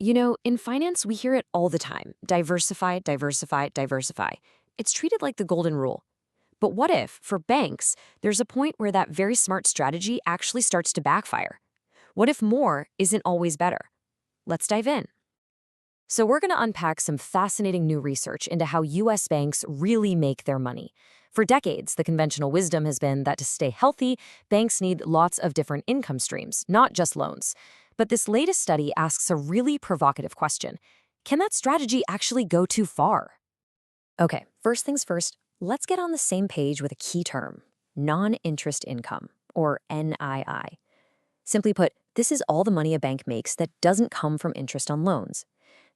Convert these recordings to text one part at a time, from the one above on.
In finance, we hear it all the time: diversify, diversify, diversify. It's treated like the golden rule. But what if, for banks, there's a point where that very smart strategy actually starts to backfire? What if more isn't always better? Let's dive in. So, we're going to unpack some fascinating new research into how U.S. banks really make their money. For decades, the conventional wisdom has been that to stay healthy, banks need lots of different income streams, not just loans. But this latest study asks a really provocative question. Can that strategy actually go too far? Okay, first things first, let's get on the same page with a key term: non-interest income, or NII. Simply put, this is all the money a bank makes that doesn't come from interest on loans.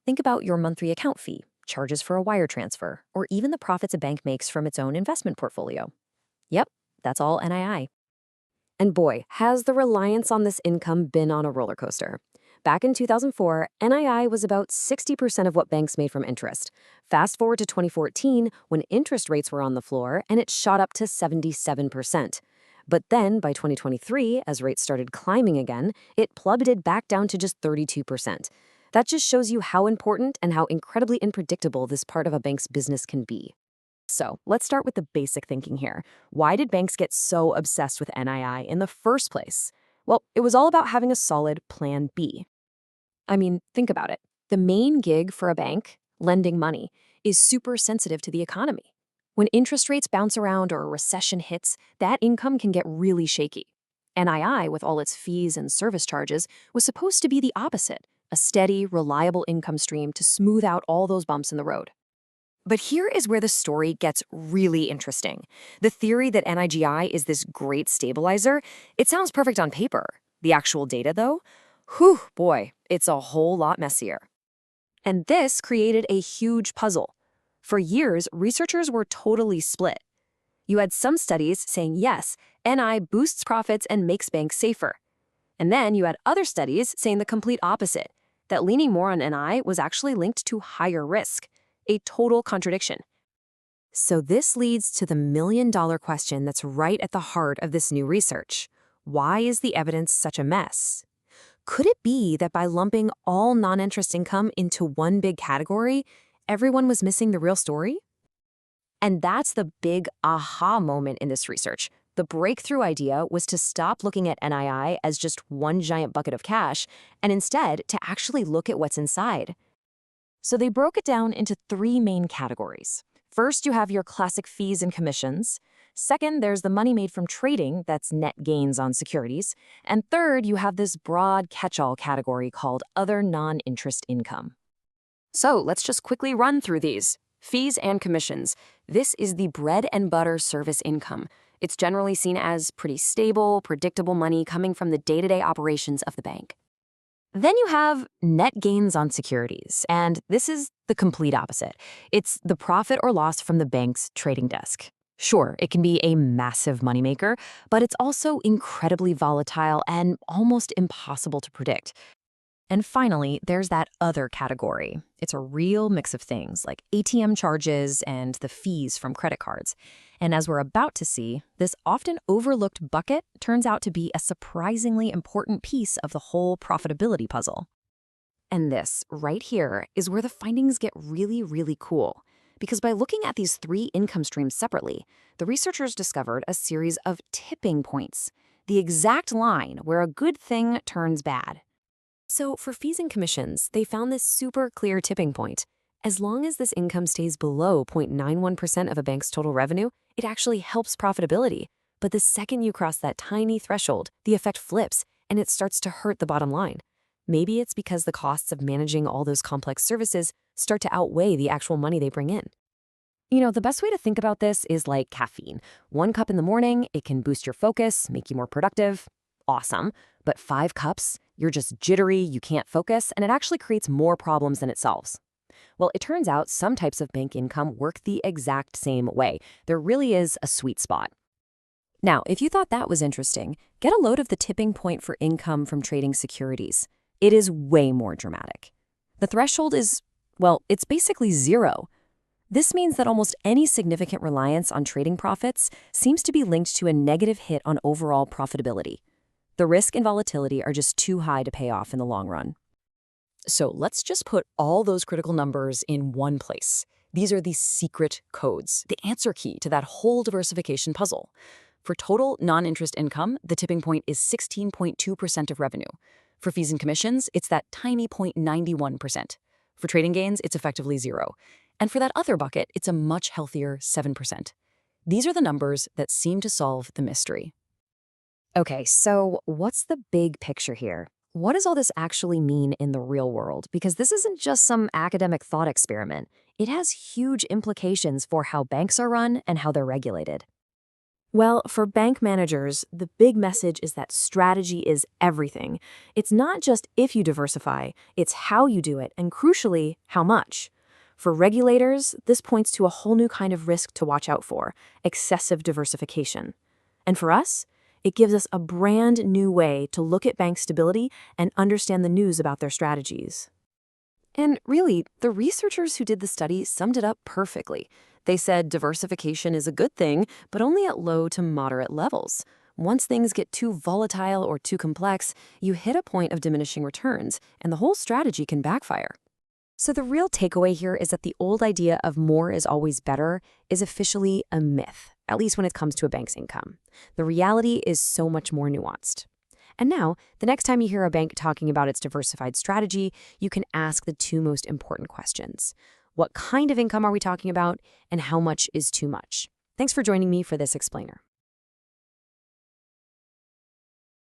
Think about your monthly account fee, charges for a wire transfer, or even the profits a bank makes from its own investment portfolio. Yep, that's all NII. And boy, has the reliance on this income been on a roller coaster. Back in 2004, NII was about 60% of what banks made from interest. Fast forward to 2014, when interest rates were on the floor, and it shot up to 77%. But then, by 2023, as rates started climbing again, it plummeted back down to just 32%. That just shows you how important and how incredibly unpredictable this part of a bank's business can be. So, let's start with the basic thinking here. Why did banks get so obsessed with NII in the first place? Well, it was all about having a solid plan B. I mean, think about it. The main gig for a bank, lending money, is super sensitive to the economy. When interest rates bounce around or a recession hits, that income can get really shaky. NII, with all its fees and service charges, was supposed to be the opposite: a steady, reliable income stream to smooth out all those bumps in the road. But here is where the story gets really interesting. The theory that NIGI is this great stabilizer, it sounds perfect on paper. The actual data, though? Whew, boy, it's a whole lot messier. And this created a huge puzzle. For years, researchers were totally split. You had some studies saying, yes, NI boosts profits and makes banks safer. And then you had other studies saying the complete opposite, that leaning more on NI was actually linked to higher risk. A total contradiction. So this leads to the million-dollar question that's right at the heart of this new research. Why is the evidence such a mess? Could it be that by lumping all non-interest income into one big category, everyone was missing the real story? And that's the big aha moment in this research. The breakthrough idea was to stop looking at NII as just one giant bucket of cash, and instead to actually look at what's inside. So they broke it down into three main categories. First, you have your classic fees and commissions. Second, there's the money made from trading, that's net gains on securities. And third, you have this broad catch-all category called other non-interest income. So let's just quickly run through these. Fees and commissions. This is the bread and butter service income. It's generally seen as pretty stable, predictable money coming from the day-to-day operations of the bank. Then you have net gains on securities, and this is the complete opposite. It's the profit or loss from the bank's trading desk. Sure, it can be a massive moneymaker, but it's also incredibly volatile and almost impossible to predict. And finally, there's that other category. It's a real mix of things like ATM charges and the fees from credit cards. And as we're about to see, this often overlooked bucket turns out to be a surprisingly important piece of the whole profitability puzzle. And this, right here, is where the findings get really, really cool. Because by looking at these three income streams separately, the researchers discovered a series of tipping points, the exact line where a good thing turns bad. So for fees and commissions, they found this super clear tipping point. As long as this income stays below 0.91% of a bank's total revenue, it actually helps profitability. But the second you cross that tiny threshold, the effect flips, and it starts to hurt the bottom line. Maybe it's because the costs of managing all those complex services start to outweigh the actual money they bring in. The best way to think about this is like caffeine. 1 cup in the morning, it can boost your focus, make you more productive. Awesome. But 5 cups, you're just jittery, you can't focus, and it actually creates more problems than it solves. Well, it turns out some types of bank income work the exact same way. There really is a sweet spot. Now, if you thought that was interesting, get a load of the tipping point for income from trading securities. It is way more dramatic. The threshold is, well, it's basically 0. This means that almost any significant reliance on trading profits seems to be linked to a negative hit on overall profitability. The risk and volatility are just too high to pay off in the long run. So let's just put all those critical numbers in one place. These are the secret codes, the answer key to that whole diversification puzzle. For total non-interest income, the tipping point is 16.2% of revenue. For fees and commissions, it's that tiny 0.91%. For trading gains, it's effectively zero. And for that other bucket, it's a much healthier 7%. These are the numbers that seem to solve the mystery. Okay, so what's the big picture here? What does all this actually mean in the real world? Because this isn't just some academic thought experiment. It has huge implications for how banks are run and how they're regulated. Well, for bank managers, the big message is that strategy is everything. It's not just if you diversify, it's how you do it, and crucially, how much. For regulators, this points to a whole new kind of risk to watch out for: excessive diversification. And for us, it gives us a brand new way to look at bank stability and understand the news about their strategies. And really, the researchers who did the study summed it up perfectly. They said diversification is a good thing, but only at low to moderate levels. Once things get too volatile or too complex, you hit a point of diminishing returns, and the whole strategy can backfire. So the real takeaway here is that the old idea of more is always better is officially a myth, at least when it comes to a bank's income. The reality is so much more nuanced. And now, the next time you hear a bank talking about its diversified strategy, you can ask the two most important questions. What kind of income are we talking about, and how much is too much? Thanks for joining me for this explainer.